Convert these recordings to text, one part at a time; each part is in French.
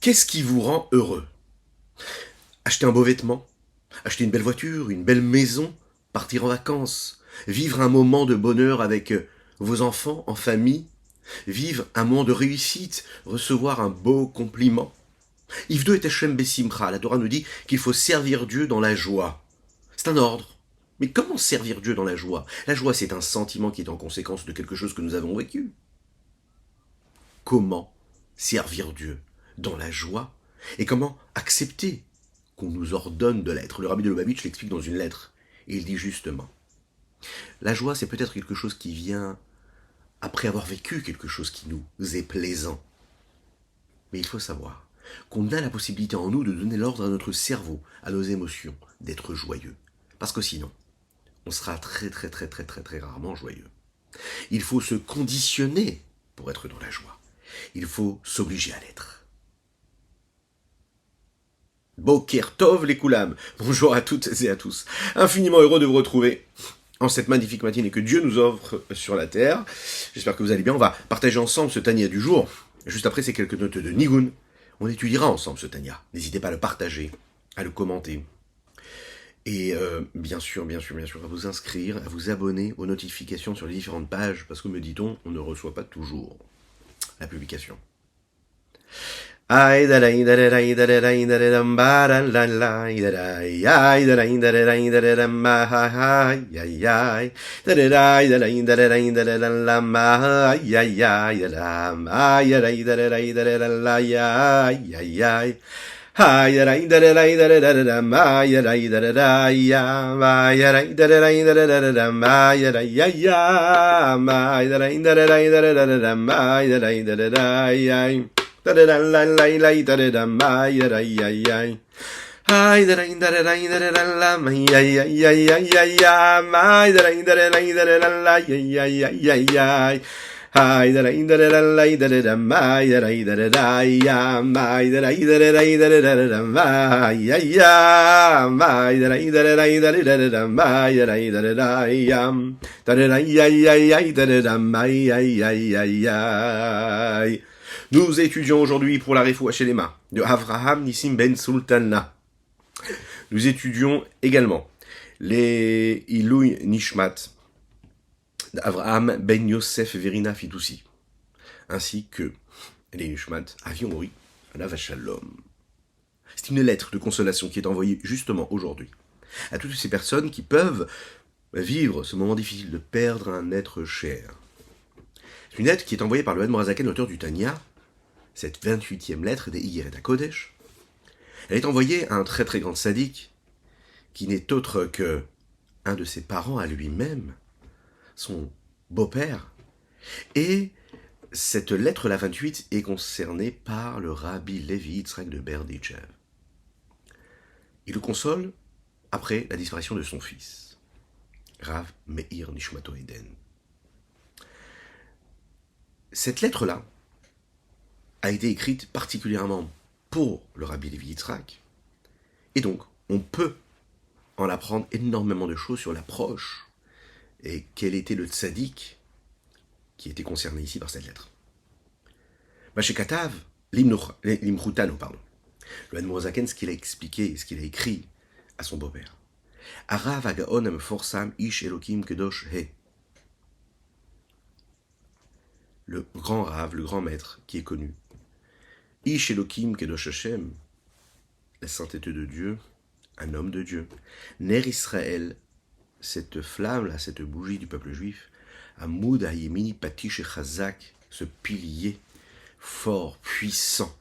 Qu'est-ce qui vous rend heureux? Acheter un beau vêtement? Acheter une belle voiture, une belle maison? Partir en vacances? Vivre un moment de bonheur avec vos enfants, en famille? Vivre un moment de réussite? Recevoir un beau compliment? Ivdo et Hashem Besimcha, la Torah nous dit qu'il faut servir Dieu dans la joie. C'est un ordre. Mais comment servir Dieu dans la joie? La joie, c'est un sentiment qui est en conséquence de quelque chose que nous avons vécu. Comment servir Dieu dans la joie? Et comment accepter qu'on nous ordonne de l'être? Le rabbi de Lubavitch l'explique dans une lettre. Et il dit justement, la joie, c'est peut-être quelque chose qui vient après avoir vécu quelque chose qui nous est plaisant. Mais il faut savoir qu'on a la possibilité en nous de donner l'ordre à notre cerveau, à nos émotions, d'être joyeux. Parce que sinon, on sera très rarement joyeux. Il faut se conditionner pour être dans la joie. Il faut s'obliger à l'être. Boker Tov les Koulam. Bonjour à toutes et à tous. Infiniment heureux de vous retrouver en cette magnifique matinée que Dieu nous offre sur la terre. J'espère que vous allez bien. On va partager ensemble ce Tania du jour. Juste après ces quelques notes de Nigun. On étudiera ensemble ce Tania. N'hésitez pas à le partager, à le commenter. Et bien sûr, à vous inscrire, à vous abonner aux notifications sur les différentes pages, parce que me dit-on, on ne reçoit pas toujours la publication. Hi da da da da da da da ma ya da da da ya ma ya da da da ma ya da ya ma da da da ma ya da da ya da da la la la da da ma ya da ya Hi da da la ma ya ya ma da da la ya Hi da da ma ya da ya ma da ma ya ma da ma ya ya Nous étudions aujourd'hui pour la Refoua Shelema de Avraham Nissim Ben Sultana. Nous étudions également les Ilui Nishmat d'Avraham Ben Yosef Verina Fitoussi, ainsi que les Nishmat Avion Mori, Alav Shalom. C'est une lettre de consolation qui est envoyée justement aujourd'hui à toutes ces personnes qui peuvent vivre ce moment difficile de perdre un être cher. C'est une lettre qui est envoyée par le Admorazaken, l'auteur du Tanya, cette 28e lettre des Igeret HaKodesh. Elle est envoyée à un très grand sadique qui n'est autre que un de ses parents à lui-même, son beau-père. Et cette lettre, la 28, est concernée par le rabbi Levi Yitzhak de Berdichev. Il le console après la disparition de son fils, Rav Meir Nishmato Eden. Cette lettre-là a été écrite particulièrement pour le rabbi Levi Yitzhak, et donc on peut en apprendre énormément de choses sur l'approche et quel était le tzaddik qui était concerné ici par cette lettre. Mashekatav, l'imchutano, pardon. Le Admorazaken, ce qu'il a expliqué, ce qu'il a écrit à son beau-père. Arav agaon am forsam ish elokim kedosh he. Le grand Rav, le grand maître qui est connu. Ish elokim kedosh Hashem, la sainteté de Dieu, un homme de Dieu. Ner Israël, cette flamme-là, cette bougie du peuple juif, Amoud Hayemini Patish et Chazak, ce pilier fort, puissant.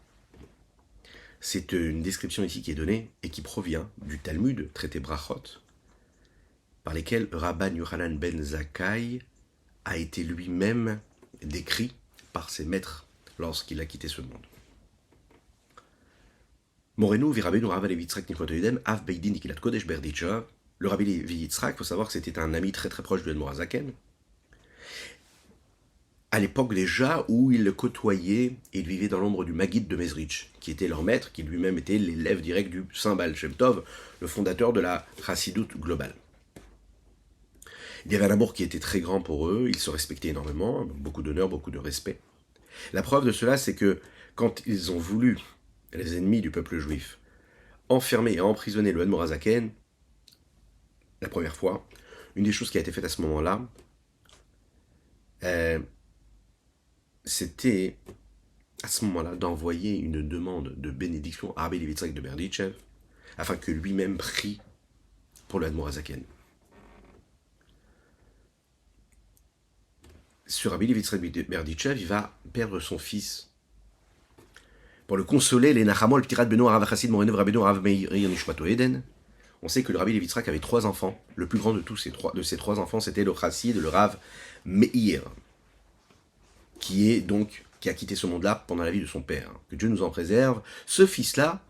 C'est une description ici qui est donnée et qui provient du Talmud, traité Brachot, par lesquels Rabban Yochanan ben Zakkai a été lui-même décrit par ses maîtres lorsqu'il a quitté ce monde. Morenu, Virabenu, Rav Levi Yitzhak Nishmato Eden, Av Beidin Nikilat Kodesh Berdichev. Le rabbi Levi Yitzhak, il faut savoir que c'était un ami très proche de l'Admorazaken. À l'époque déjà où il le côtoyait et il vivait dans l'ombre du Maguid de Mezrich, qui était leur maître, qui lui-même était l'élève direct du Saint Baal Shem Tov, le fondateur de la Chassidoute globale. Il y avait un amour qui était très grand pour eux, ils se respectaient énormément, beaucoup d'honneur, beaucoup de respect. La preuve de cela, c'est que quand ils ont voulu les ennemis du peuple juif, enfermer et emprisonner le Admorazaken, la première fois, une des choses qui a été faite à ce moment-là, c'était à ce moment-là d'envoyer une demande de bénédiction à Rabbi Levi Yitzhak de Berditchev, afin que lui-même prie pour le Admorazaken. Sur Rabbi Levi Yitzhak de Berditchev, il va perdre son fils. Pour le consoler, les Nachamol, Ptirat Beno, Arav Chassid, Morenev, Rabbeinu, Arav Meir, Nishmato Eden. On sait que le Rabbi Levi Yitzhak avait 3 enfants. Le plus grand de tous ces trois enfants, c'était le Chassid, le Rav Meir, qui a quitté ce monde-là pendant la vie de son père. Que Dieu nous en préserve. Ce fils-là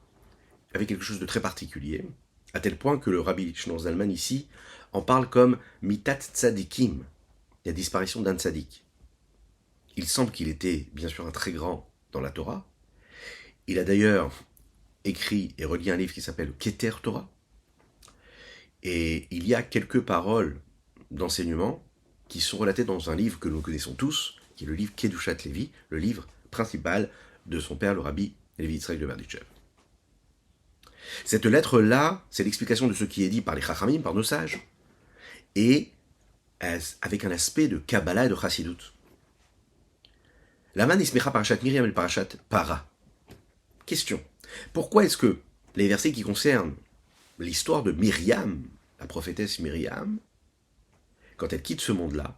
avait quelque chose de très particulier, à tel point que le Rabbi Shneur Zalman ici en parle comme Mitat Tzadikim, la disparition d'un tzadik. Il semble qu'il était bien sûr un très grand dans la Torah. Il a d'ailleurs écrit et relié un livre qui s'appelle Keter Torah. Et il y a quelques paroles d'enseignement qui sont relatées dans un livre que nous connaissons tous, qui est le livre Kedushat Levi, le livre principal de son père, le Rabbi Levi Yitzhak de Berditchev. Cette lettre-là, c'est l'explication de ce qui est dit par les Chachamim, par nos sages, et avec un aspect de Kabbalah et de Chassidut. Laman ismecha parashat Miriam et parashat Para. Question. Pourquoi est-ce que les versets qui concernent l'histoire de Myriam, la prophétesse Myriam, quand elle quitte ce monde-là,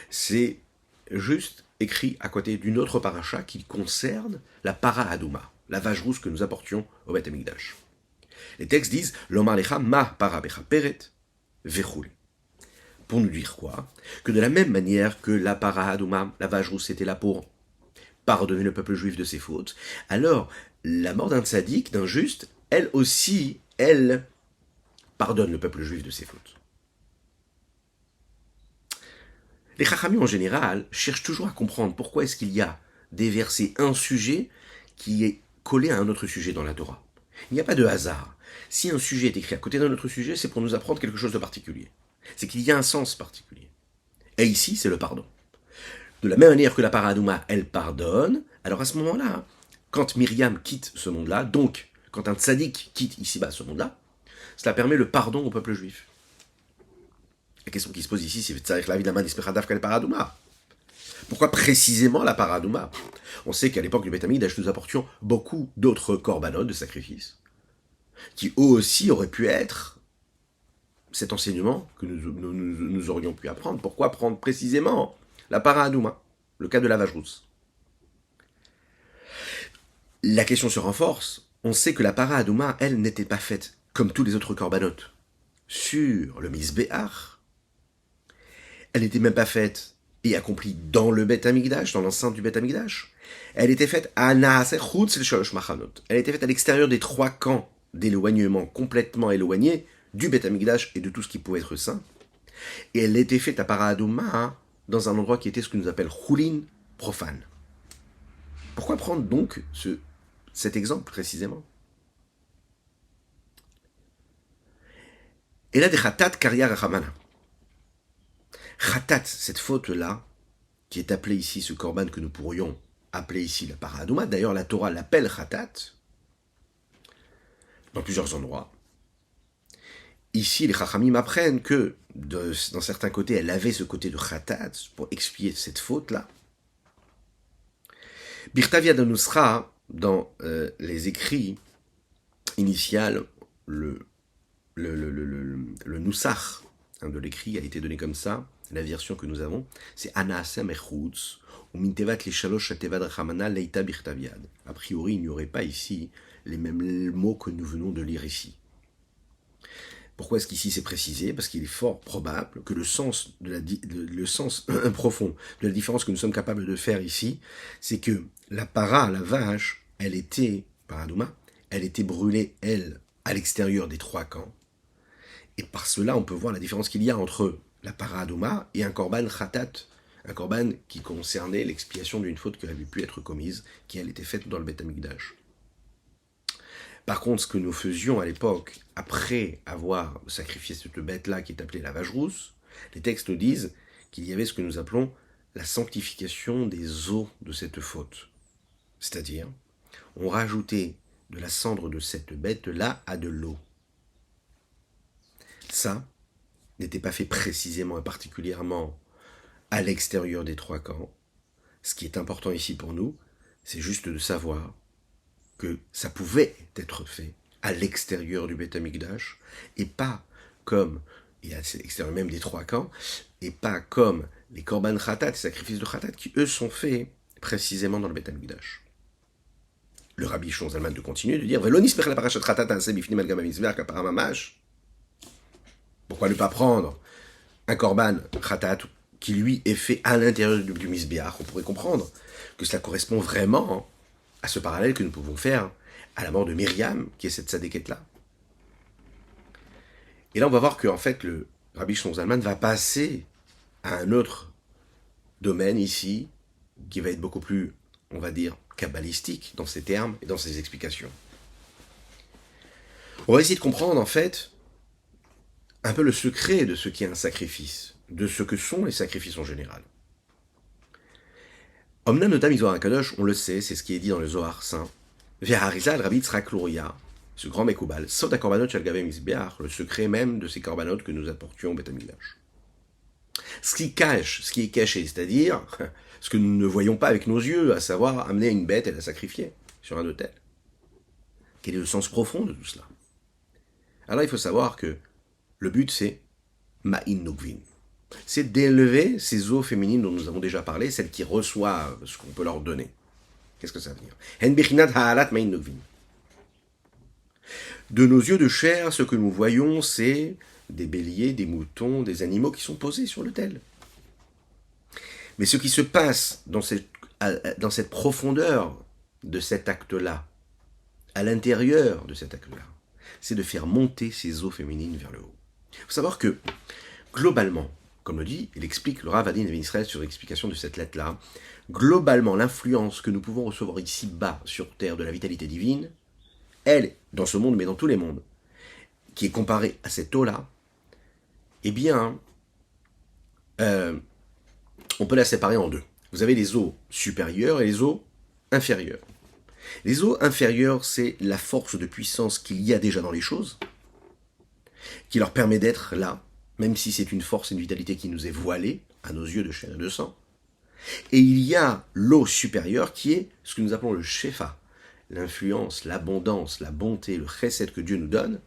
c'est juste écrit à côté d'une autre paracha qui concerne la para Adouma, la vache rousse que nous apportions au Beth Amikdash. Les textes disent Lomar lecha ma para becha peret vechul. Pour nous dire quoi? Que de la même manière que la para Adouma, la vache rousse, était là pour pardonner le peuple juif de ses fautes, alors la mort d'un tzaddik, d'un juste, elle aussi, elle pardonne le peuple juif de ses fautes. Les Chachamim en général cherchent toujours à comprendre pourquoi est-ce qu'il y a des versets, un sujet qui est collé à un autre sujet dans la Torah. Il n'y a pas de hasard. Si un sujet est écrit à côté d'un autre sujet, c'est pour nous apprendre quelque chose de particulier. C'est qu'il y a un sens particulier. Et ici, c'est le pardon. De la même manière que la paradouma, elle pardonne, alors à ce moment-là, quand Myriam quitte ce monde-là, donc quand un tzaddik quitte ici-bas ce monde-là, cela permet le pardon au peuple juif. La question qui se pose ici, c'est la vie de la main d'Ispechadav qu'elle paradouma. Pourquoi précisément la paradouma? On sait qu'à l'époque du Beth Amikdash, nous apportions beaucoup d'autres korbanot de sacrifices, qui eux aussi auraient pu être cet enseignement que nous aurions pu apprendre. Pourquoi prendre précisément la paradouma, le cas de la vache rousse? La question se renforce. On sait que la paradouma, elle, n'était pas faite comme tous les autres korbanot sur le Mizbeach. Elle n'était même pas faite et accomplie dans le Beth Amikdash, dans l'enceinte du Beth Amikdash. Elle était faite à Naaseh Chutz el-Shalosh Machanot. Elle était faite à l'extérieur des 3 camps d'éloignement complètement éloignés du Beth Amikdash et de tout ce qui pouvait être saint. Et elle était faite à Paradouma dans un endroit qui était ce que nous appelle Choulin, profane. Pourquoi prendre donc cet exemple précisément? Et là, des Khatat Karya Rachamana. Khatat, cette faute-là, qui est appelée ici, ce korban que nous pourrions appeler ici la paradouma, d'ailleurs la Torah l'appelle Khatat, dans plusieurs endroits. Ici, les Chachamim apprennent que, dans certains côtés, elle avait ce côté de Khatat, pour expier cette faute-là. Birtavia de Nusra, dans les écrits initiales, le Nusach de l'écrit a été donné comme ça. La version que nous avons, c'est Anaasem Echutz, ou Mintevat les Shalosh Atevad Rachamana Leita Birtaviad. A priori, il n'y aurait pas ici les mêmes mots que nous venons de lire ici. Pourquoi est-ce qu'ici c'est précisé? Parce qu'il est fort probable que le sens profond de la différence que nous sommes capables de faire ici, c'est que la para, la vache, elle était, paradouma, elle était brûlée, elle, à l'extérieur des 3 camps. Et par cela, on peut voir la différence qu'il y a entre la paradouma et un korban khatat, un korban qui concernait l'expiation d'une faute qui avait pu être commise, qui elle était faite dans le Beth Amikdash. Par contre, ce que nous faisions à l'époque, après avoir sacrifié cette bête-là qui est appelée la vache rousse, les textes disent qu'il y avait ce que nous appelons la sanctification des os de cette faute. C'est-à-dire, on rajoutait de la cendre de cette bête-là à de l'eau. Ça n'était pas fait précisément et particulièrement à l'extérieur des trois camps. Ce qui est important ici pour nous, c'est juste de savoir que ça pouvait être fait à l'extérieur du Beth Amikdash, et pas comme, et à l'extérieur même des trois camps, et pas comme les korban khatat, les sacrifices de khatat, qui eux sont faits précisément dans le Beth Amikdash. Le Rabbi Shlomo Zalman de continuer de dire pourquoi ne pas prendre un korban khatat qui lui est fait à l'intérieur du Mizbeach? On pourrait comprendre que cela correspond vraiment à ce parallèle que nous pouvons faire à la mort de Myriam, qui est cette tzadékette-là. Et là, on va voir que en fait, le Rabbi Shlomo Zalman va passer à un autre domaine ici, qui va être beaucoup plus, on va dire, kabbalistique dans ses termes et dans ses explications. On va essayer de comprendre, en fait, un peu le secret de ce qu'est un sacrifice, de ce que sont les sacrifices en général. Omnam notam Zohar HaKadosh, on le sait, c'est ce qui est dit dans le Zohar Saint. Ve'harizal Rabbi Yitzhak Luria, ce grand Mekoubal, Sod HaKorbanot Shel Gavei Mizbeach, le secret même de ces korbanot que nous apportions au Beth Amikdash. Ce qui est caché, c'est-à-dire ce que nous ne voyons pas avec nos yeux, à savoir amener une bête et la sacrifier sur un autel. Quel est le sens profond de tout cela? Alors il faut savoir que le but c'est Ma'in Nukvin. C'est d'élever ces eaux féminines dont nous avons déjà parlé, celles qui reçoivent ce qu'on peut leur donner. Qu'est-ce que ça veut dire? Hen bechinat ha'alat ma'in nukvin. De nos yeux de chair, ce que nous voyons, c'est des béliers, des moutons, des animaux qui sont posés sur l'autel. Mais ce qui se passe dans cette profondeur de cet acte-là, à l'intérieur de cet acte-là, c'est de faire monter ces eaux féminines vers le haut. Il faut savoir que, globalement, comme le dit, il explique le Rav Adin Ben Israël sur l'explication de cette lettre-là, globalement, l'influence que nous pouvons recevoir ici-bas, sur Terre, de la vitalité divine, elle, dans ce monde, mais dans tous les mondes, qui est comparée à cette eau-là, eh bien, on peut la séparer en deux. Vous avez les eaux supérieures et les eaux inférieures. Les eaux inférieures, c'est la force de puissance qu'il y a déjà dans les choses, qui leur permet d'être là, même si c'est une force et une vitalité qui nous est voilée, à nos yeux de chair et de sang. Et il y a l'eau supérieure qui est ce que nous appelons le shefa, l'influence, l'abondance, la bonté, le chesed que Dieu nous donne,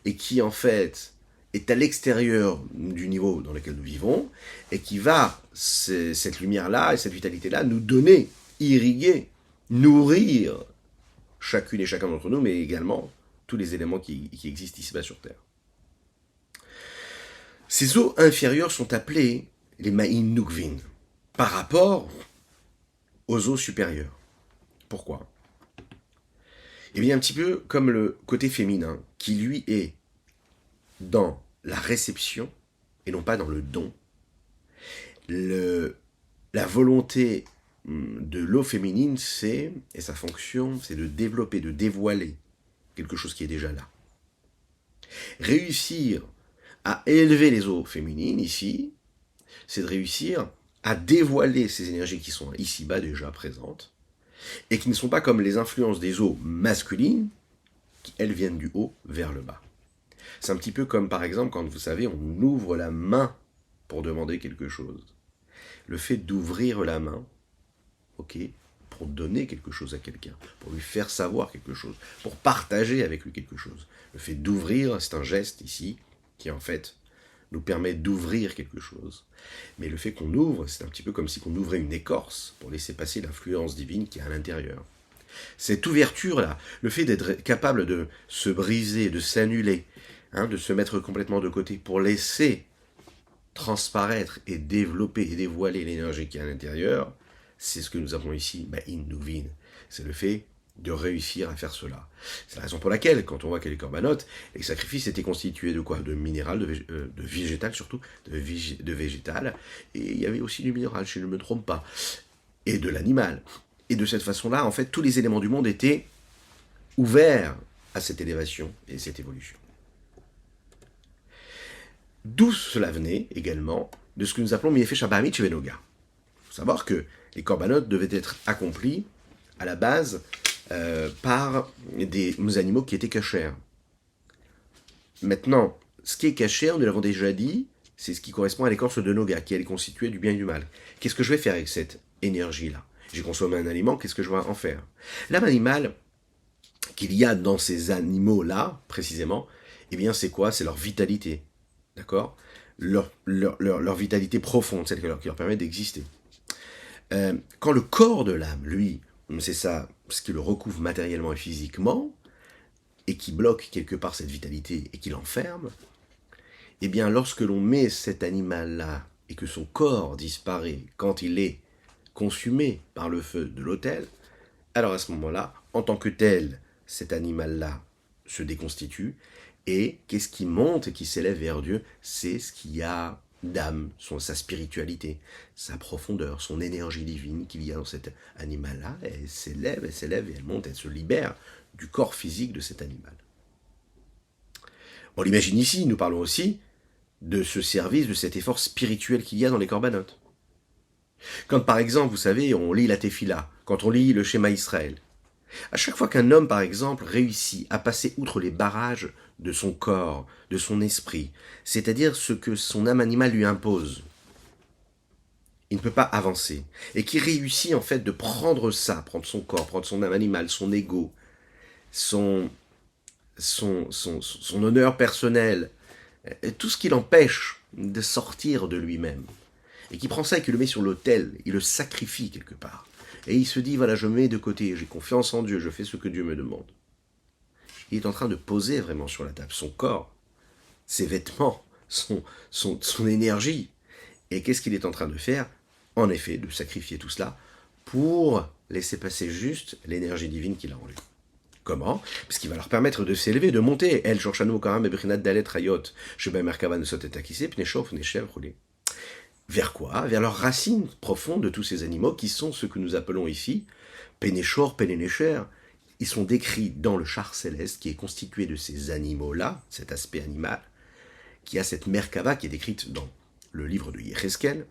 et qui en fait est à l'extérieur du niveau dans lequel nous vivons, et qui va, cette lumière-là et cette vitalité-là, nous donner, irriguer, nourrir chacune et chacun d'entre nous, mais également tous les éléments qui existent ici-bas sur Terre. Ces eaux inférieures sont appelées les Ma'in Nukvin, par rapport aux eaux supérieures. Pourquoi? Eh bien, un petit peu comme le côté féminin, qui lui est dans la réception, et non pas dans le don. La volonté de l'eau féminine, et sa fonction, c'est de développer, de dévoiler quelque chose qui est déjà là. Réussir à élever les eaux féminines, ici, c'est de réussir à dévoiler ces énergies qui sont ici-bas déjà présentes, et qui ne sont pas comme les influences des eaux masculines, qui, elles, viennent du haut vers le bas. C'est un petit peu comme, par exemple, quand vous savez, on ouvre la main pour demander quelque chose. Le fait d'ouvrir la main, ok, pour donner quelque chose à quelqu'un, pour lui faire savoir quelque chose, pour partager avec lui quelque chose. Le fait d'ouvrir, c'est un geste ici, qui en fait nous permet d'ouvrir quelque chose. Mais le fait qu'on ouvre, c'est un petit peu comme si on ouvrait une écorce pour laisser passer l'influence divine qui est à l'intérieur. Cette ouverture-là, le fait d'être capable de se briser, de s'annuler, de se mettre complètement de côté pour laisser transparaître et développer et dévoiler l'énergie qui est à l'intérieur, c'est ce que nous appelons ici Ma'in Nukvin. C'est le fait de réussir à faire cela. C'est la raison pour laquelle, quand on voit que les korbanot, les sacrifices étaient constitués de quoi? De minéral, de végétal surtout, de végétal, et il y avait aussi du minéral, si je ne me trompe pas, et de l'animal. Et de cette façon-là, en fait, tous les éléments du monde étaient ouverts à cette élévation et cette évolution. D'où cela venait également de ce que nous appelons Miefesh Abahamit Shevenoga. Il faut savoir que les korbanot devaient être accomplis à la base par des animaux qui étaient cachers. Maintenant, ce qui est caché, nous l'avons déjà dit, c'est ce qui correspond à l'écorce de noga, qui est constituée du bien et du mal. Qu'est-ce que je vais faire avec cette énergie-là? J'ai consommé un aliment, qu'est-ce que je vais en faire? L'âme animale qu'il y a dans ces animaux-là, précisément, eh bien c'est quoi? C'est leur vitalité, d'accord? Leur vitalité profonde, celle qui leur permet d'exister. Quand le corps de l'âme, lui, c'est ça, ce qui le recouvre matériellement et physiquement, et qui bloque quelque part cette vitalité et qui l'enferme, eh bien lorsque l'on met cet animal-là et que son corps disparaît quand il est consumé par le feu de l'autel, alors à ce moment-là, en tant que tel, cet animal-là se déconstitue, et qu'est-ce qui monte et qui s'élève vers Dieu? C'est ce qu'il y a d'âme, sa spiritualité, sa profondeur, son énergie divine qu'il y a dans cet animal-là. Elle s'élève, et elle monte, elle se libère du corps physique de cet animal. On l'imagine ici, nous parlons aussi de ce service, de cet effort spirituel qu'il y a dans les corbanotes. Quand par exemple, vous savez, on lit la Tefila, quand on lit le Shema Israël, à chaque fois qu'un homme, par exemple, réussit à passer outre les barrages de son corps, de son esprit, c'est-à-dire ce que son âme animale lui impose, il ne peut pas avancer, et qui réussit en fait de prendre ça, prendre son corps, prendre son âme animale, son ego, son honneur personnel, tout ce qui l'empêche de sortir de lui-même, et qui prend ça et qui le met sur l'autel, il le sacrifie quelque part. Et il se dit, voilà, je me mets de côté, j'ai confiance en Dieu, je fais ce que Dieu me demande. Il est en train de poser vraiment sur la table son corps, ses vêtements, son énergie. Et qu'est-ce qu'il est en train de faire? En effet, de sacrifier tout cela pour laisser passer juste l'énergie divine qu'il a en lui. Comment? Parce qu'il va leur permettre de s'élever, de monter. El Shorshanu Karam Ebrinat Dalet Rayot, Sheba Merkava Nesotet Akise, Pneshov, Neshev, Roulé. Vers quoi? Vers leurs racines profondes de tous ces animaux qui sont ce que nous appelons ici Pénéchor, Pénénécher. Ils sont décrits dans le char céleste qui est constitué de ces animaux-là, cet aspect animal, qui a cette Merkava qui est décrite dans le livre de Yecheskel.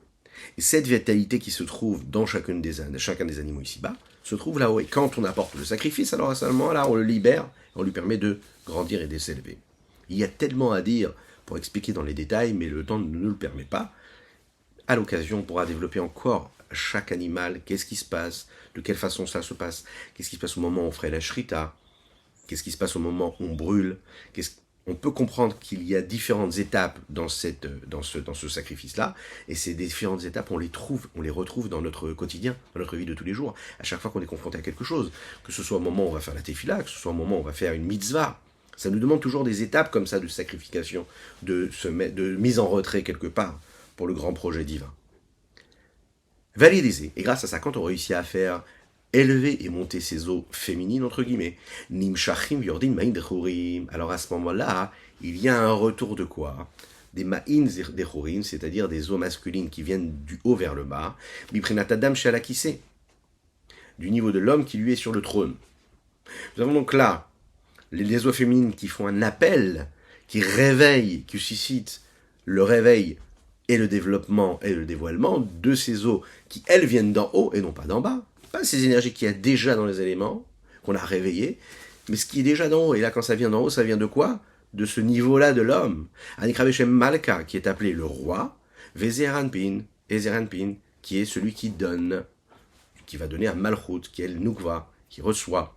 Et cette vitalité qui se trouve dans chacun des animaux ici-bas se trouve là-haut. Et quand on apporte le sacrifice, alors à ce moment-là, on le libère, on lui permet de grandir et de s'élever. Il y a tellement à dire pour expliquer dans les détails, mais le temps ne nous le permet pas. À l'occasion, on pourra développer encore chaque animal, qu'est-ce qui se passe, de quelle façon ça se passe, qu'est-ce qui se passe au moment où on ferait la shrita, qu'est-ce qui se passe au moment où on brûle, on peut comprendre qu'il y a différentes étapes dans ce sacrifice-là, et ces différentes étapes, on les retrouve dans notre quotidien, dans notre vie de tous les jours, à chaque fois qu'on est confronté à quelque chose, que ce soit au moment où on va faire la tefila, que ce soit au moment où on va faire une mitzvah. Ça nous demande toujours des étapes comme ça de sacrification, de mise en retrait quelque part, pour le grand projet divin. Validé. Et grâce à ça, quand on réussit à faire élever et monter ses eaux féminines, entre guillemets, Nimshachim Yordin Ma'in Dechurim, alors à ce moment-là, il y a un retour de quoi? Des Ma'in Dechurim, c'est-à-dire des eaux masculines qui viennent du haut vers le bas, Miprinatadam Shalakise, du niveau de l'homme qui lui est sur le trône. Nous avons donc là les eaux féminines qui font un appel, qui réveillent, qui suscitent le réveil et le développement et le dévoilement de ces eaux qui, elles, viennent d'en haut et non pas d'en bas. Pas ces énergies qu'il y a déjà dans les éléments, qu'on a réveillées, mais ce qui est déjà d'en haut. Et là, quand ça vient d'en haut, ça vient de quoi? De ce niveau-là de l'homme. Anikraveshem Malka, qui est appelé le roi, Vezeranpin, Ezeranpin, qui est celui qui donne, qui va donner à Malchut, qui est le Nukva, qui reçoit,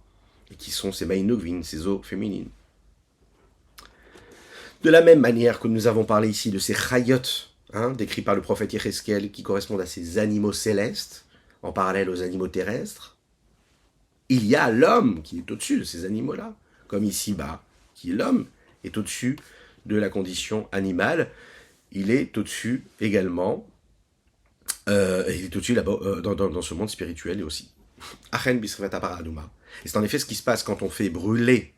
et qui sont ces Maïnogvin, ces eaux féminines. De la même manière que nous avons parlé ici de ces Chayot, décrits par le prophète Yecheskel, qui correspondent à ces animaux célestes, en parallèle aux animaux terrestres, il y a l'homme qui est au-dessus de ces animaux-là, comme ici-bas, qui est l'homme, est au-dessus de la condition animale, il est au-dessus également, il est au-dessus là-bas, dans ce monde spirituel aussi. Achen bisrivata paradouma. Et c'est en effet ce qui se passe quand on fait brûler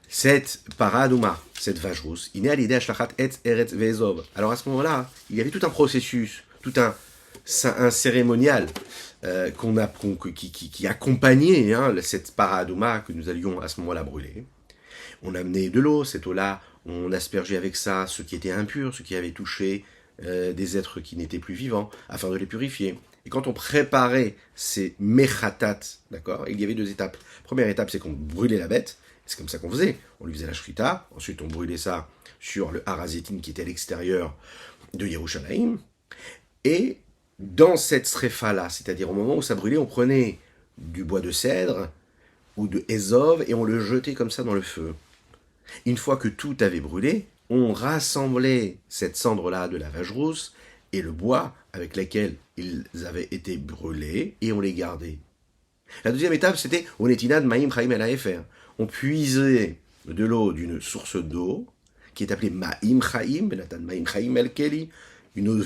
cette paradouma, cette vache rousse. Il est à l'idée ashlachat et eretz vezov. Alors à ce moment-là, il y avait tout un processus, tout un cérémonial qui accompagnait cette paradouma que nous allions à ce moment-là brûler. On amenait de l'eau, cette eau-là, on aspergeait avec ça ce qui était impur, ce qui avait touché des êtres qui n'étaient plus vivants, afin de les purifier. Et quand on préparait ces mechatat, d'accord, il y avait 2 étapes. Première étape, c'est qu'on brûlait la bête. C'est comme ça qu'on faisait. On lui faisait la shrita. Ensuite, on brûlait ça sur le harazétine qui était à l'extérieur de Yerushalayim. Et dans cette srefa-là, c'est-à-dire au moment où ça brûlait, on prenait du bois de cèdre ou de Ezov et on le jetait comme ça dans le feu. Une fois que tout avait brûlé, on rassemblait cette cendre-là de la vache rousse et le bois avec lequel ils avaient été brûlés et on les gardait. La deuxième étape, c'était Onetinad Maïm Chaim El Haefer. On puisait de l'eau d'une source d'eau qui est appelée Maïm Chaim, Benatan Maïm Chaim El Keli, une eau de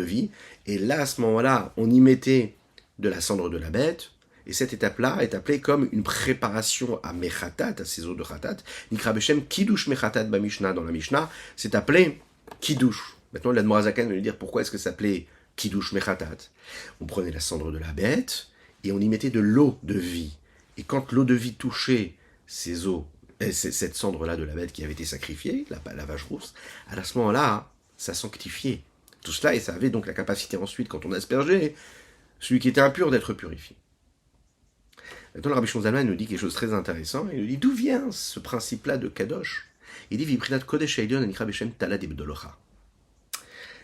vie, et là, à ce moment-là, on y mettait de la cendre de la bête, et cette étape-là est appelée comme une préparation à Mechatat, à ces eaux de Chatat. Nikra Beshem Kiddush Mechatat Bamishna, dans la Mishnah, c'est appelé Kiddush. Maintenant, l'Admorazaken va lui dire pourquoi est-ce que ça s'appelait Kiddush Mechatat. On prenait la cendre de la bête, et on y mettait de l'eau de vie. Et quand l'eau de vie touchait ces eaux, cette cendre-là de la bête qui avait été sacrifiée, la vache rousse, à ce moment-là, ça sanctifiait tout cela, et ça avait donc la capacité ensuite, quand on aspergeait, celui qui était impur d'être purifié. Maintenant, le Rabbi Shimon Zalman nous dit quelque chose de très intéressant. Il nous dit d'où vient ce principe-là de Kadosh. Il dit Vibrinat Kodesh Eidion Anikra Beshem Talad Ibdolocha.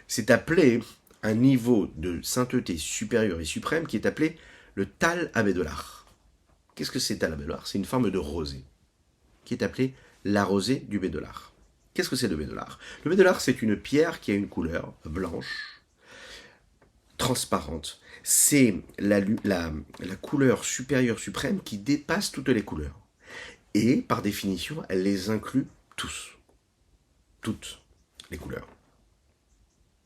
C'est appelé un niveau de sainteté supérieur et suprême qui est appelé le Tal Abedolach. Qu'est-ce que c'est Tal Abedolach? C'est une forme de rosée qui est appelée la rosée du Bédolach. Qu'est-ce que c'est le Bédolach? Le Bédolach, c'est une pierre qui a une couleur blanche, transparente. C'est la couleur supérieure suprême qui dépasse toutes les couleurs. Et, par définition, elle les inclut tous. Toutes les couleurs.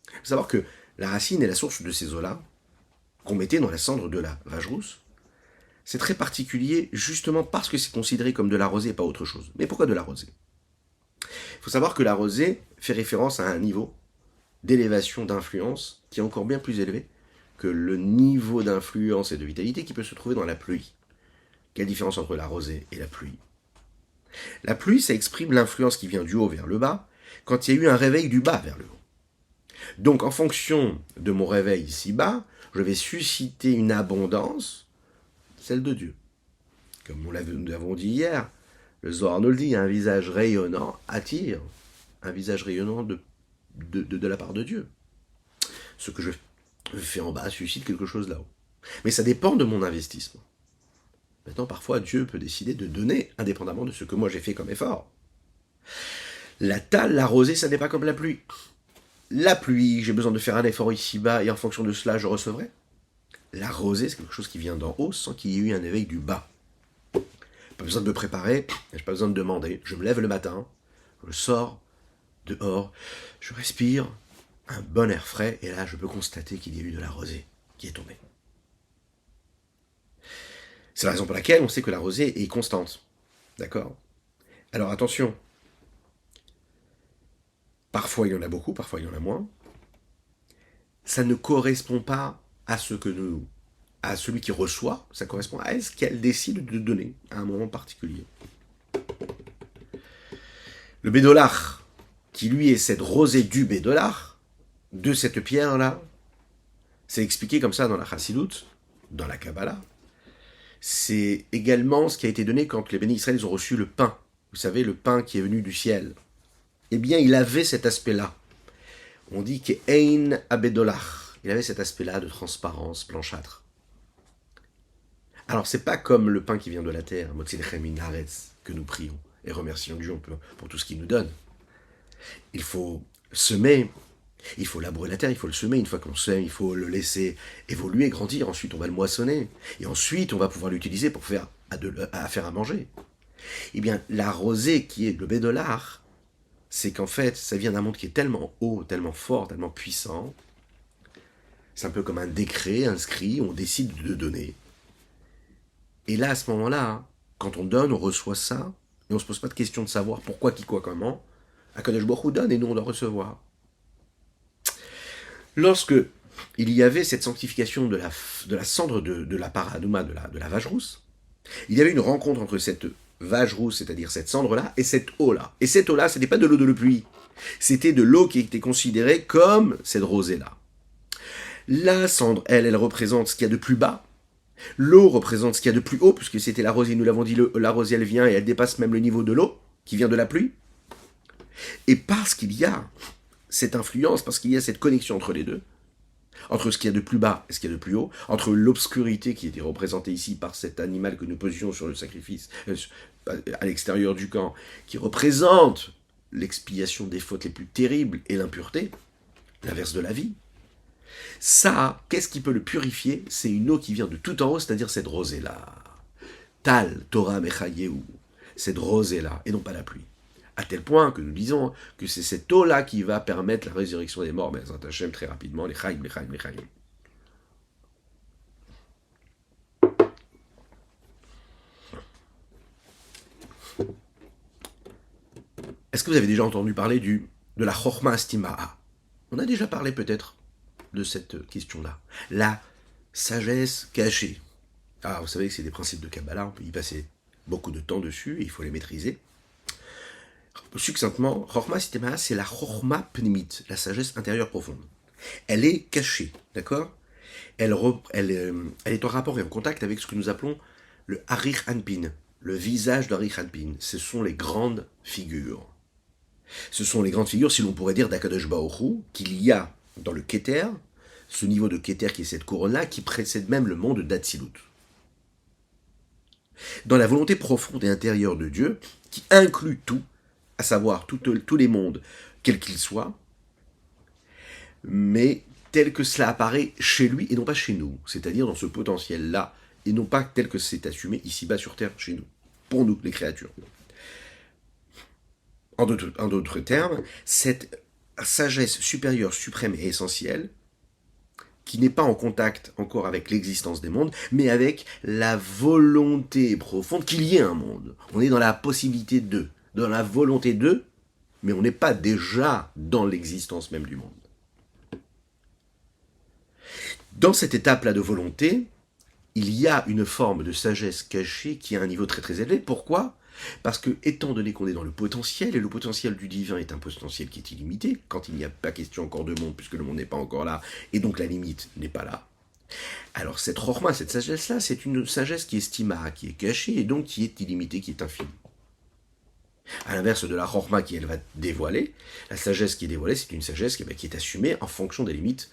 Il faut savoir que la racine est la source de ces eaux-là, qu'on mettait dans la cendre de la vache rousse. C'est très particulier, justement parce que c'est considéré comme de la rosée et pas autre chose. Mais pourquoi de la rosée? Il faut savoir que la rosée fait référence à un niveau d'élévation d'influence qui est encore bien plus élevé que le niveau d'influence et de vitalité qui peut se trouver dans la pluie. Quelle différence entre la rosée et la pluie? La pluie, ça exprime l'influence qui vient du haut vers le bas, quand il y a eu un réveil du bas vers le haut. Donc, en fonction de mon réveil ici-bas, je vais susciter une abondance, celle de Dieu. Comme nous l'avons dit hier, le Zohar nous le dit, un visage rayonnant attire, un visage rayonnant de la part de Dieu. Ce que je fais en bas suscite quelque chose là-haut. Mais ça dépend de mon investissement. Maintenant, parfois, Dieu peut décider de donner, indépendamment de ce que moi j'ai fait comme effort. La talle, la rosée, ça n'est pas comme la pluie. La pluie, j'ai besoin de faire un effort ici-bas, et en fonction de cela, je recevrai. La rosée, c'est quelque chose qui vient d'en haut, sans qu'il y ait eu un éveil du bas. Pas besoin de me préparer, j'ai pas besoin de demander. Je me lève le matin, je sors dehors, je respire un bon air frais, et là, je peux constater qu'il y a eu de la rosée qui est tombée. C'est la raison pour laquelle on sait que la rosée est constante. D'accord? Alors attention. Parfois il y en a beaucoup, parfois il y en a moins. Ça ne correspond pas à à celui qui reçoit, ça correspond à ce qu'elle décide de donner à un moment particulier. Le bédolach, qui lui est cette rosée du bédolach, de cette pierre-là, c'est expliqué comme ça dans la Chassidoute, dans la Kabbalah. C'est également ce qui a été donné quand les bénis Israël ont reçu le pain. Vous savez, le pain qui est venu du ciel. Eh bien, il avait cet aspect-là. On dit qu'Ein Abedolach. Il avait cet aspect-là de transparence blanchâtre. Alors, c'est pas comme le pain qui vient de la terre, Motzilchem min haaretz, que nous prions et remercions Dieu pour tout ce qu'il nous donne. Il faut semer, il faut labourer la terre, il faut le semer. Une fois qu'on sème, il faut le laisser évoluer, grandir. Ensuite, on va le moissonner. Et ensuite, on va pouvoir l'utiliser pour faire à manger. Eh bien, la rosée qui est le bédolach, c'est qu'en fait, ça vient d'un monde qui est tellement haut, tellement fort, tellement puissant. C'est un peu comme un décret inscrit, on décide de donner. Et là, à ce moment-là, quand on donne, on reçoit ça, et on ne se pose pas de question de savoir pourquoi, qui, quoi, comment. Akadosh Baruch Hu donne, et nous, on doit recevoir. Lorsque il y avait cette sanctification de la cendre de la paradouma, de la vache rousse, il y avait une rencontre entre cette vache rousse, c'est-à-dire cette cendre-là, et cette eau-là. Et cette eau-là, ce n'était pas de l'eau de la pluie. C'était de l'eau qui était considérée comme cette rosée-là. La cendre, elle représente ce qu'il y a de plus bas. L'eau représente ce qu'il y a de plus haut, puisque c'était la rosée, nous l'avons dit, la rosée, elle vient et elle dépasse même le niveau de l'eau, qui vient de la pluie. Et parce qu'il y a cette influence, parce qu'il y a cette connexion entre les deux, entre ce qu'il y a de plus bas et ce qu'il y a de plus haut, entre l'obscurité qui était représentée ici par cet animal que nous posions sur le sacrifice, à l'extérieur du camp, qui représente l'expiation des fautes les plus terribles et l'impureté, l'inverse de la vie. Ça, qu'est-ce qui peut le purifier? C'est une eau qui vient de tout en haut, c'est-à-dire cette rosée-là. Tal, Torah Mechayeu, cette rosée-là, et non pas la pluie. À tel point que nous disons que c'est cette eau-là qui va permettre la résurrection des morts, mais Hashem très rapidement, les chaim. Est-ce que vous avez déjà entendu parler de la Chochma Astima'a? On a déjà parlé peut-être de cette question-là. La sagesse cachée. Ah, vous savez que c'est des principes de Kabbalah, on peut y passer beaucoup de temps dessus, et il faut les maîtriser. Succinctement, Chochma Astima'a, c'est la Chochma Pnimit, la sagesse intérieure profonde. Elle est cachée, d'accord? Elle est en rapport et en contact avec ce que nous appelons le Harich Anpin, le visage d'Harich Anpin. Ce sont les grandes figures. Ce sont les grandes figures, si l'on pourrait dire, d'Akadosh Baruch Hu, qu'il y a dans le Keter, ce niveau de Keter qui est cette couronne-là, qui précède même le monde d'Atsilut. Dans la volonté profonde et intérieure de Dieu, qui inclut tout, à savoir tous les mondes, quels qu'ils soient, mais tel que cela apparaît chez lui et non pas chez nous, c'est-à-dire dans ce potentiel-là, et non pas tel que c'est assumé ici-bas sur Terre, chez nous, pour nous, les créatures. En d'autres termes, cette sagesse supérieure, suprême et essentielle, qui n'est pas en contact encore avec l'existence des mondes, mais avec la volonté profonde qu'il y ait un monde. On est dans la possibilité d'eux, dans la volonté d'eux, mais on n'est pas déjà dans l'existence même du monde. Dans cette étape-là de volonté, il y a une forme de sagesse cachée qui a un niveau très très élevé. Pourquoi ? Parce que, étant donné qu'on est dans le potentiel, et le potentiel du divin est un potentiel qui est illimité, quand il n'y a pas question encore de monde, puisque le monde n'est pas encore là, et donc la limite n'est pas là, alors cette chorma, cette sagesse-là, c'est une sagesse qui est stima, qui est cachée, et donc qui est illimitée, qui est infinie. À l'inverse de la chorma qui, elle, va dévoiler, la sagesse qui est dévoilée, c'est une sagesse qui est assumée en fonction des limites,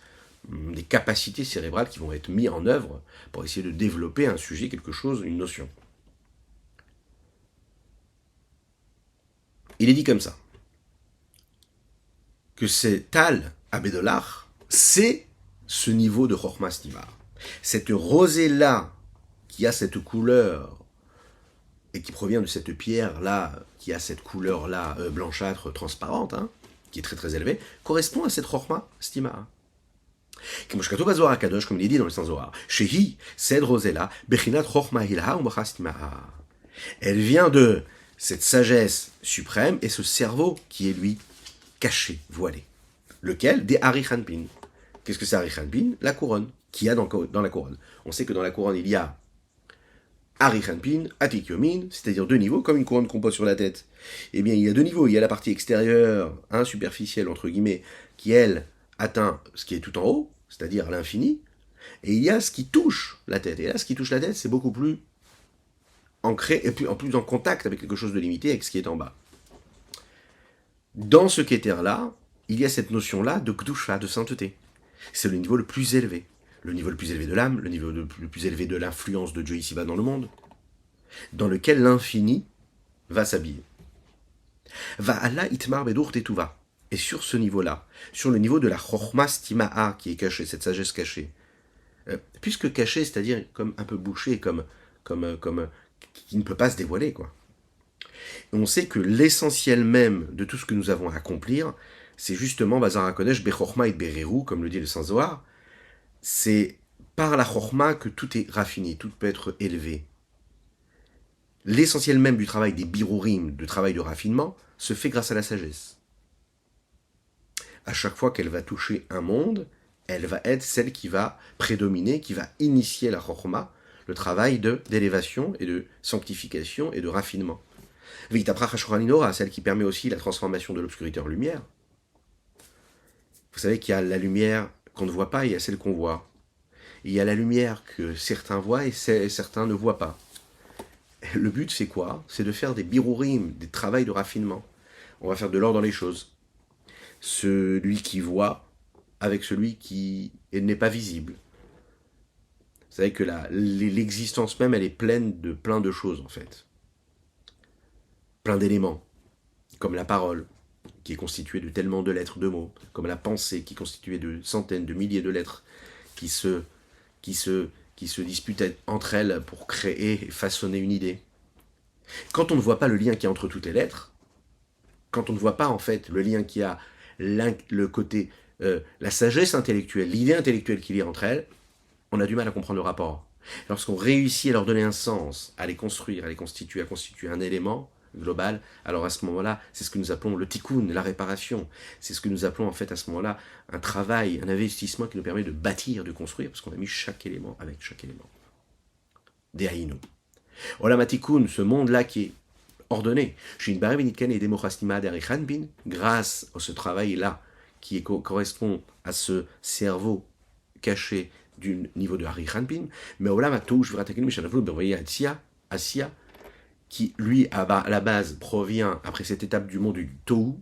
des capacités cérébrales qui vont être mises en œuvre pour essayer de développer un sujet, quelque chose, une notion. Il est dit comme ça, que c'est Tal Abedolach, c'est ce niveau de Chochma Stima. Cette rosée-là, qui a cette couleur, et qui provient de cette pierre-là, qui a cette couleur-là blanchâtre, transparente, qui est très très élevée, correspond à cette Chochma Stima. Comme il est dit dans le Saint Zohar, Shehi, cette rosée-là, Bechinat Chochma Hilha Umacha Stima. Elle vient de cette sagesse suprême et ce cerveau qui est, lui, caché, voilé. Lequel? Des Harich Anpin. Qu'est-ce que c'est Harich Anpin? La couronne, qu'il y a dans la couronne. On sait que dans la couronne, il y a Harich Anpin, Atik Yomin, c'est-à-dire deux niveaux, comme une couronne qu'on pose sur la tête. Eh bien, il y a deux niveaux. Il y a la partie extérieure, superficielle, entre guillemets, qui, elle, atteint ce qui est tout en haut, c'est-à-dire l'infini. Et il y a ce qui touche la tête. Et là, ce qui touche la tête, c'est beaucoup plus ancré et plus en contact avec quelque chose de limité, avec ce qui est en bas. Dans ce Keter-là, il y a cette notion-là de Kedusha, de sainteté. C'est le niveau le plus élevé. Le niveau le plus élevé de l'âme, le niveau le plus élevé de l'influence de Dieu ici-bas dans le monde, dans lequel l'infini va s'habiller. Va Allah itmar bedur tetuva. Et sur ce niveau-là, sur le niveau de la Chochma Stima'a, qui est cachée, cette sagesse cachée, puisque cachée, c'est-à-dire comme un peu bouchée, comme qui ne peut pas se dévoiler, quoi. Et on sait que l'essentiel même de tout ce que nous avons à accomplir, c'est justement Bazar HaKodesh, Bechorma et Bereru, comme le dit le Saint Zohar. C'est par la Chorma que tout est raffiné, tout peut être élevé. L'essentiel même du travail des birurim, du travail de raffinement, se fait grâce à la sagesse. À chaque fois qu'elle va toucher un monde, elle va être celle qui va prédominer, qui va initier la Chorma, le travail d'élévation et de sanctification et de raffinement. Vitapra Chashoraninora, celle qui permet aussi la transformation de l'obscurité en lumière. Vous savez qu'il y a la lumière qu'on ne voit pas, il y a celle qu'on voit. Il y a la lumière que certains voient et certains ne voient pas. Le but, c'est quoi? C'est de faire des birourim, des travails de raffinement. On va faire de l'ordre dans les choses. Celui qui voit avec celui qui n'est pas visible. Vous savez que l'existence même, elle est pleine de plein de choses, en fait. Plein d'éléments, comme la parole, qui est constituée de tellement de lettres, de mots, comme la pensée, qui est constituée de centaines, de milliers de lettres, qui se disputent entre elles pour créer et façonner une idée. Quand on ne voit pas le lien qu'il y a entre toutes les lettres, quand on ne voit pas en fait le lien qu'il y a, le côté, la sagesse intellectuelle, l'idée intellectuelle qu'il y a entre elles, on a du mal à comprendre le rapport. Lorsqu'on réussit à leur donner un sens, à les construire, à les constituer, à constituer un élément global, alors à ce moment-là, c'est ce que nous appelons le tikkun, la réparation. C'est ce que nous appelons en fait à ce moment-là un travail, un investissement qui nous permet de bâtir, de construire, parce qu'on a mis chaque élément avec chaque élément. Dehainu. Olam tikkun, ce monde-là qui est ordonné. Grâce à ce travail-là, qui correspond à ce cerveau caché du niveau de Hari Hanpin, mais Olam Asiya, qui lui à la base provient après cette étape du monde du Tohu,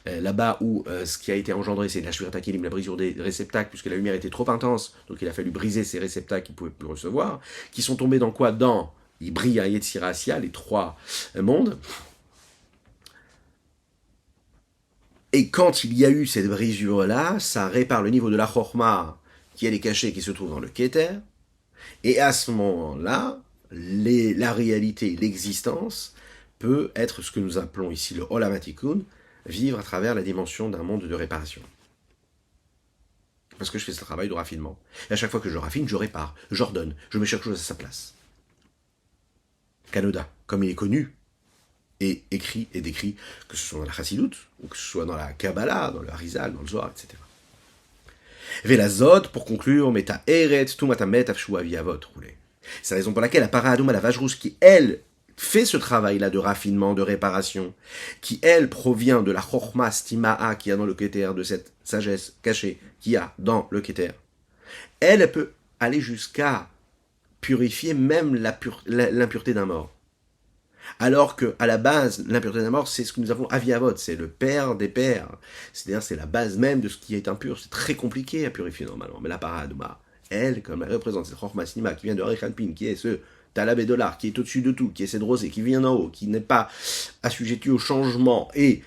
là-bas où ce qui a été engendré c'est la Shvirata Kelim, la brisure des réceptacles, puisque la lumière était trop intense, donc il a fallu briser ces réceptacles qu'ils ne pouvaient plus recevoir, qui sont tombés dans quoi? Dans il brille à Yetzira Asiya, les trois mondes. Et quand il y a eu cette brisure-là, ça répare le niveau de la Chorma, qui est caché, qui se trouve dans le Keter, et à ce moment-là, la réalité, l'existence, peut être ce que nous appelons ici le Olam HaTikkun, vivre à travers la dimension d'un monde de réparation. Parce que je fais ce travail de raffinement. Et à chaque fois que je raffine, je répare, j'ordonne, je mets chaque chose à sa place. Kanoda, comme il est connu, et écrit et décrit, que ce soit dans la Chassidut, ou que ce soit dans la Kabbalah, dans le Harizal, dans le Zohar, etc. Velazot, pour conclure, Meta Eret, Tumatamet, Afshua Viavot, roulé. C'est la raison pour laquelle la Paradouma, la vache rouge, qui, elle, fait ce travail-là de raffinement, de réparation, qui, elle, provient de la Chochma Stima'a qu'il y a dans le Keter, de cette sagesse cachée qu'il y a dans le Keter, elle peut aller jusqu'à purifier même l'impureté d'un mort. Alors que, à la base, l'impureté d'un mort, c'est ce que nous avons Aviavot, c'est le père des pères. C'est-à-dire, c'est la base même de ce qui est impur. C'est très compliqué à purifier normalement. Mais la Paradouma, elle, comme elle représente cette Chochma Stima qui vient de Rechanpin, qui est ce Talab et Dollar, qui est au-dessus de tout, qui est cette rosée, qui vient d'en haut, qui n'est pas assujettie au changement et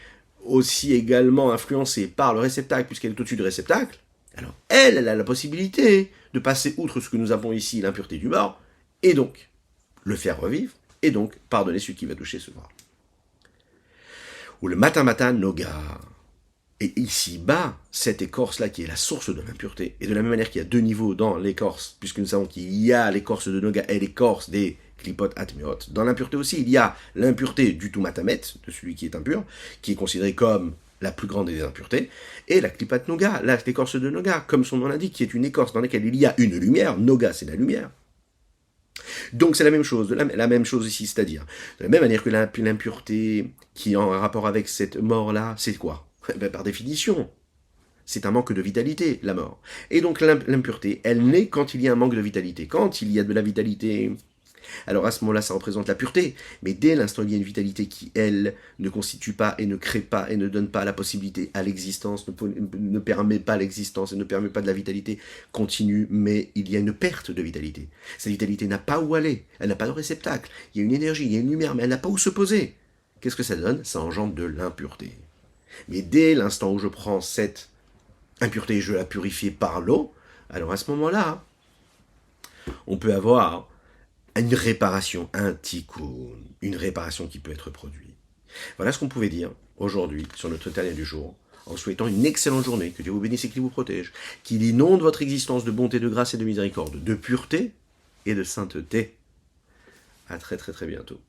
aussi également influencée par le réceptacle, puisqu'elle est au-dessus du réceptacle, alors elle a la possibilité de passer outre ce que nous appelons ici l'impureté du mort, et donc le faire revivre, et donc pardonner celui qui va toucher ce mort. Ou le Matamata Noga. Et ici-bas, cette écorce-là qui est la source de l'impureté, et de la même manière qu'il y a deux niveaux dans l'écorce, puisque nous savons qu'il y a l'écorce de Noga et l'écorce des Klipot Atmeot, dans l'impureté aussi, il y a l'impureté du Tumatamet, de celui qui est impur, qui est considéré comme la plus grande des impuretés, et la Klipat Noga, l'écorce de Noga, comme son nom l'indique, qui est une écorce dans laquelle il y a une lumière, Noga c'est la lumière. Donc c'est la même chose, la même chose ici, c'est-à-dire, de la même manière que l'impureté qui est en rapport avec cette mort-là, c'est quoi? Ben, par définition, c'est un manque de vitalité, la mort. Et donc l'impureté, elle naît quand il y a un manque de vitalité. Quand il y a de la vitalité, alors à ce moment-là, ça représente la pureté. Mais dès l'instant où il y a une vitalité qui, elle, ne constitue pas et ne crée pas et ne donne pas la possibilité à l'existence, ne permet pas l'existence et ne permet pas de la vitalité continue, mais il y a une perte de vitalité. Cette vitalité n'a pas où aller, elle n'a pas de réceptacle. Il y a une énergie, il y a une lumière, mais elle n'a pas où se poser. Qu'est-ce que ça donne? Ça engendre de l'impureté. Mais dès l'instant où je prends cette impureté et je la purifie par l'eau, alors à ce moment-là, on peut avoir une réparation, un tikkun, une réparation qui peut être produite. Voilà ce qu'on pouvait dire aujourd'hui sur notre dernier du jour, en souhaitant une excellente journée, que Dieu vous bénisse et qu'il vous protège, qu'il inonde votre existence de bonté, de grâce et de miséricorde, de pureté et de sainteté. À très très très bientôt.